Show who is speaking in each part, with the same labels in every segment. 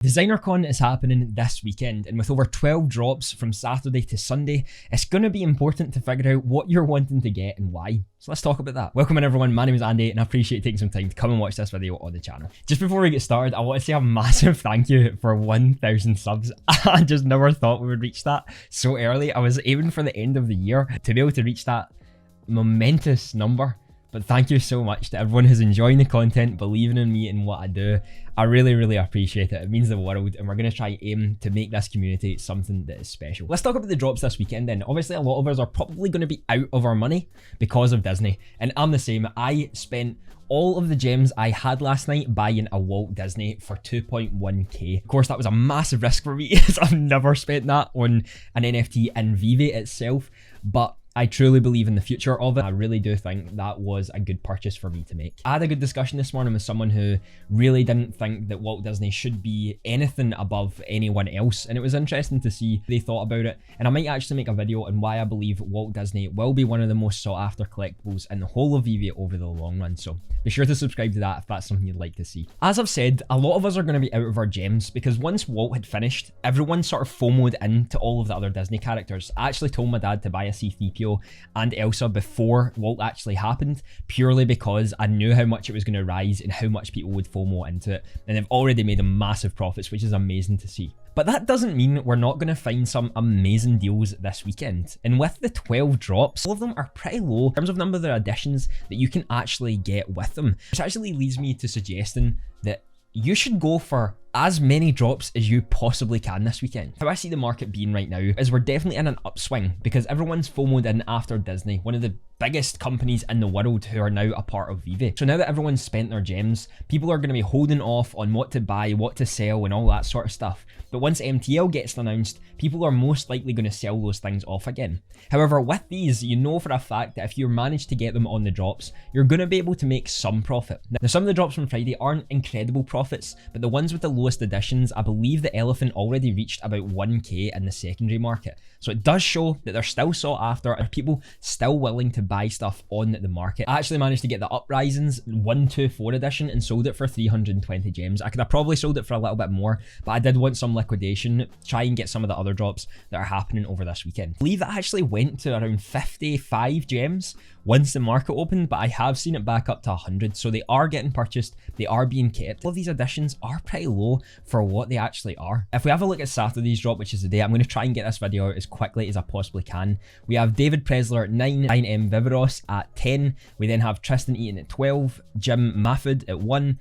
Speaker 1: DesignerCon is happening this weekend, and with over 12 drops from Saturday to Sunday, it's going to be important to figure out what you're wanting to get and why. So let's talk about that. Welcome in everyone, my name is Andy, and I appreciate you taking some time to come and watch this video on the channel. Just before we get started, I want to say a massive thank you for 1,000 subs. I just never thought we would reach that so early. I was aiming for the end of the year to be able to reach that momentous number. But thank you so much to everyone who's enjoying the content, believing in me and what I do. I really appreciate it. It means the world, and we're going to try aim to make this community something that is special. Let's talk about the drops this weekend then. Obviously, a lot of us are probably going to be out of our money because of Disney, and I'm the same. I spent all of the gems I had last night buying a Walt Disney for 2.1k. Of course, that was a massive risk for me as I've never spent that on an NFT in Veve itself, but I truly believe in the future of it. I really do think that was a good purchase for me to make. I had a good discussion this morning with someone who really didn't think that Walt Disney should be anything above anyone else, and it was interesting to see they thought about it. And I might actually make a video on why I believe Walt Disney will be one of the most sought after collectibles in the whole of Veve over the long run. So be sure to subscribe to that if that's something you'd like to see. As I've said, a lot of us are going to be out of our gems because once Walt had finished, everyone sort of FOMO'd into all of the other Disney characters. I actually told my dad to buy a C-3PO and Elsa before Walt actually happened, purely because I knew how much it was going to rise and how much people would FOMO into it, and they've already made a massive profits, which is amazing to see. But that doesn't mean we're not going to find some amazing deals this weekend. And with the 12 drops, all of them are pretty low in terms of number of the additions that you can actually get with them, which actually leads me to suggesting that you should go for as many drops as you possibly can this weekend. How I see the market being right now is we're definitely in an upswing because everyone's FOMO'd in after Disney, one of the biggest companies in the world who are now a part of Veve. So now that everyone's spent their gems, people are going to be holding off on what to buy, what to sell, and all that sort of stuff. But once MTL gets announced, people are most likely going to sell those things off again. However, with these, you know for a fact that if you manage to get them on the drops, you're going to be able to make some profit. Now, some of the drops from Friday aren't incredible profits, but the ones with the lowest additions, I believe the elephant already reached about 1k in the secondary market. So it does show that they're still sought after, and people still willing to buy stuff on the market. I actually managed to get the Uprisings 124 edition and sold it for 320 gems. I could have probably sold it for a little bit more, but I did want some liquidation, try and get some of the other drops that are happening over this weekend. I believe it actually went to around 55 gems once the market opened, but I have seen it back up to 100, so they are getting purchased, they are being kept. All of these additions are pretty low for what they actually are. If we have a look at Saturday's drop, which is the day, I'm going to try and get this video out as quickly as I possibly can. We have David Presler at 9, 9M Viveros at 10, we then have Tristan Eaton at 12, Jim Mafford at 1,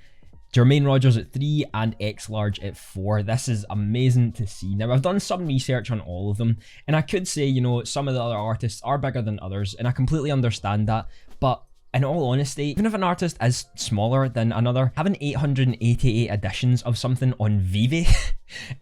Speaker 1: Jermaine Rogers at 3, and X Large at 4. This is amazing to see. Now, I've done some research on all of them, and I could say, you know, some of the other artists are bigger than others, and I completely understand that, but in all honesty, even if an artist is smaller than another, having 888 editions of something on Veve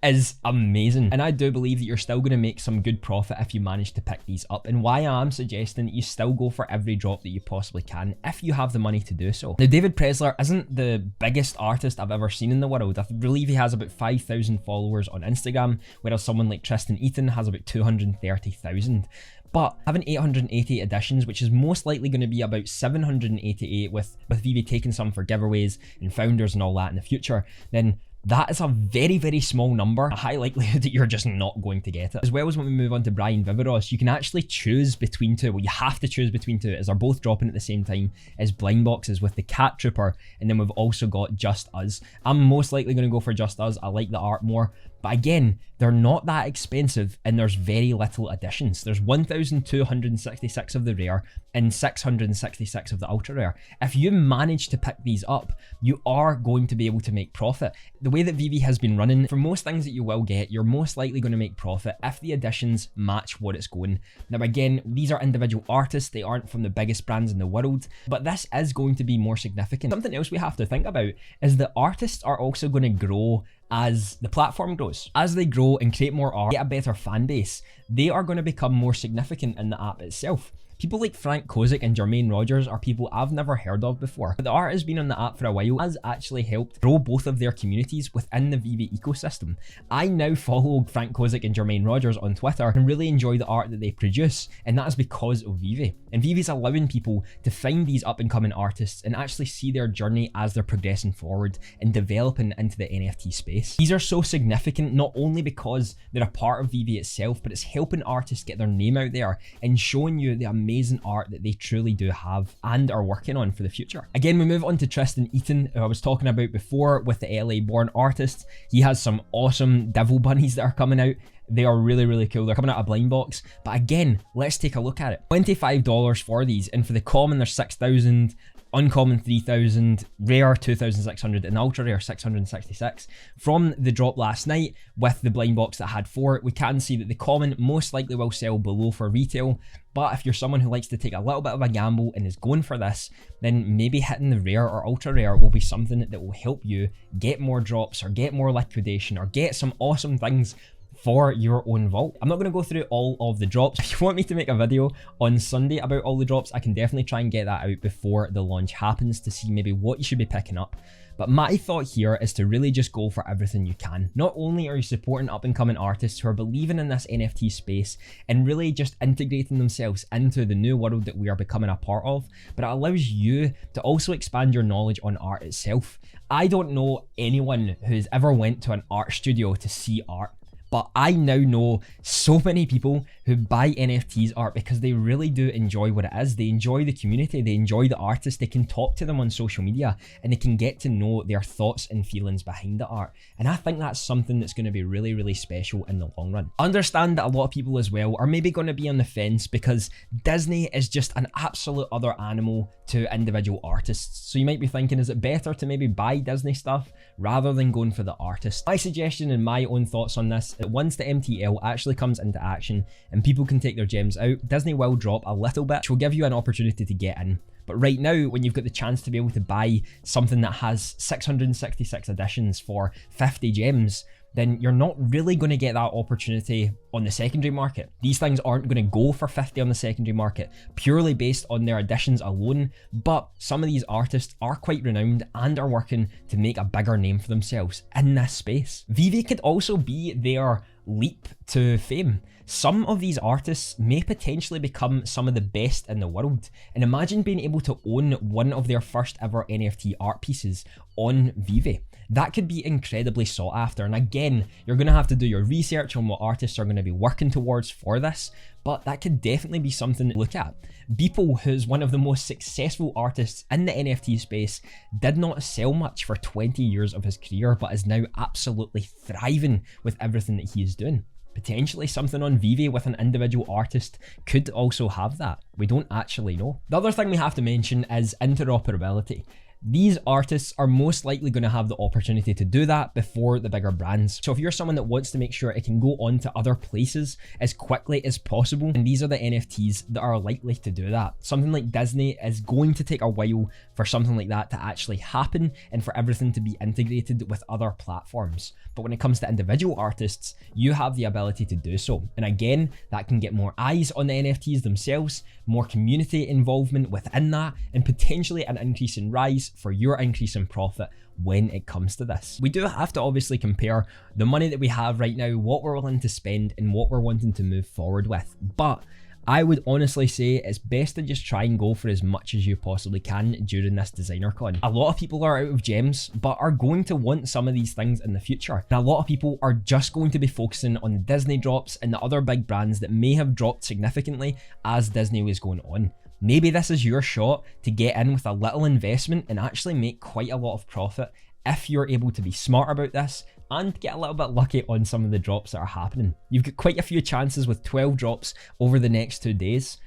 Speaker 1: is amazing. And I do believe that you're still going to make some good profit if you manage to pick these up. And why I'm suggesting that you still go for every drop that you possibly can if you have the money to do so. Now, David Presler isn't the biggest artist I've ever seen in the world. I believe he has about 5,000 followers on Instagram, whereas someone like Tristan Eaton has about 230,000. But having 888 editions, which is most likely going to be about 788 with Veve taking some for giveaways and founders and all that in the future, then that is a very small number, a high likelihood that you're just not going to get it. As well as when we move on to Brian Viveros, you can actually choose between two. Well, you have to choose between two, as they're both dropping at the same time as blind boxes with the Cat Trooper, and then we've also got Just Us. I'm most likely going to go for Just Us. I like the art more, but again, they're not that expensive and there's very little additions. There's 1,266 of the rare and 666 of the ultra rare. If you manage to pick these up, you are going to be able to make profit. The way that Veve has been running, for most things that you will get, you're most likely going to make profit if the additions match what it's going. Now again, these are individual artists, they aren't from the biggest brands in the world, but this is going to be more significant. Something else we have to think about is that artists are also going to grow as the platform grows. As they grow and create more art, get a better fan base, they are going to become more significant in the app itself. People like Frank Kozik and Jermaine Rogers are people I've never heard of before, but the art has been on the app for a while, has actually helped grow both of their communities within the Veve ecosystem. I now follow Frank Kozik and Jermaine Rogers on Twitter and really enjoy the art that they produce, and that is because of Veve. And Veve is allowing people to find these up and coming artists and actually see their journey as they're progressing forward and developing into the NFT space. These are so significant not only because they're a part of Veve itself, but it's helping artists get their name out there and showing you the amazing art that they truly do have and are working on for the future. Again, we move on to Tristan Eaton, who I was talking about before with the LA born artist. He has some awesome devil bunnies that are coming out. They are really, really cool. They're coming out of blind box. But again, let's take a look at it. $25 for these, and for the common, they're 6,000, uncommon 3,000, rare 2,600, and ultra rare 666. From the drop last night with the blind box that had 4, we can see that the common most likely will sell below for retail. But if you're someone who likes to take a little bit of a gamble and is going for this, then maybe hitting the rare or ultra rare will be something that will help you get more drops or get more liquidation or get some awesome things for your own vault. I'm not going to go through all of the drops. If you want me to make a video on Sunday about all the drops, I can definitely try and get that out before the launch happens to see maybe what you should be picking up. But my thought here is to really just go for everything you can. Not only are you supporting up and coming artists who are believing in this NFT space and really just integrating themselves into the new world that we are becoming a part of, but it allows you to also expand your knowledge on art itself. I don't know anyone who's ever went to an art studio to see art, but I now know so many people who buy NFTs art because they really do enjoy what it is. They enjoy the community, they enjoy the artist, they can talk to them on social media, and they can get to know their thoughts and feelings behind the art. And I think that's something that's going to be really, really special in the long run. Understand that a lot of people as well are maybe going to be on the fence because Disney is just an absolute other animal to individual artists. So you might be thinking, is it better to maybe buy Disney stuff rather than going for the artist? My suggestion and my own thoughts on this, that once the MTL actually comes into action and people can take their gems out, Disney will drop a little bit, which will give you an opportunity to get in. But right now, when you've got the chance to be able to buy something that has 666 editions for 50 gems, then you're not really going to get that opportunity on the secondary market. These things aren't going to go for 50 on the secondary market purely based on their editions alone, but some of these artists are quite renowned and are working to make a bigger name for themselves in this space. Veve could also be their leap to fame. Some of these artists may potentially become some of the best in the world, and imagine being able to own one of their first ever NFT art pieces on Veve. That could be incredibly sought after, and again, you're going to have to do your research on what artists are going to be working towards for this, but that could definitely be something to look at. Beeple, who's one of the most successful artists in the NFT space, did not sell much for 20 years of his career, but is now absolutely thriving with everything that he is doing. Potentially something on Veve with an individual artist could also have that. We don't actually know. The other thing we have to mention is interoperability. These artists are most likely going to have the opportunity to do that before the bigger brands. So if you're someone that wants to make sure it can go on to other places as quickly as possible, and these are the NFTs that are likely to do that. Something like Disney is going to take a while for something like that to actually happen and for everything to be integrated with other platforms. But when it comes to individual artists, you have the ability to do so. And again, that can get more eyes on the NFTs themselves, more community involvement within that, and potentially an increase in rise for your increase in profit when it comes to this. We do have to obviously compare the money that we have right now, what we're willing to spend, and what we're wanting to move forward with. But I would honestly say it's best to just try and go for as much as you possibly can during this designer con. A lot of people are out of gems, but are going to want some of these things in the future. And a lot of people are just going to be focusing on the Disney drops and the other big brands that may have dropped significantly as Disney was going on. Maybe this is your shot to get in with a little investment and actually make quite a lot of profit if you're able to be smart about this and get a little bit lucky on some of the drops that are happening. You've got quite a few chances with 12 drops over the next 2 days.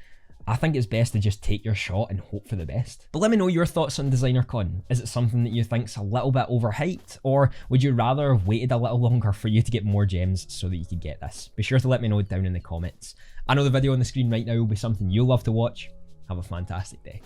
Speaker 1: I think it's best to just take your shot and hope for the best. But let me know your thoughts on DesignerCon. Is it something that you think's a little bit overhyped, or would you rather have waited a little longer for you to get more gems so that you could get this? Be sure to let me know down in the comments. I know the video on the screen right now will be something you'll love to watch. Have a fantastic day.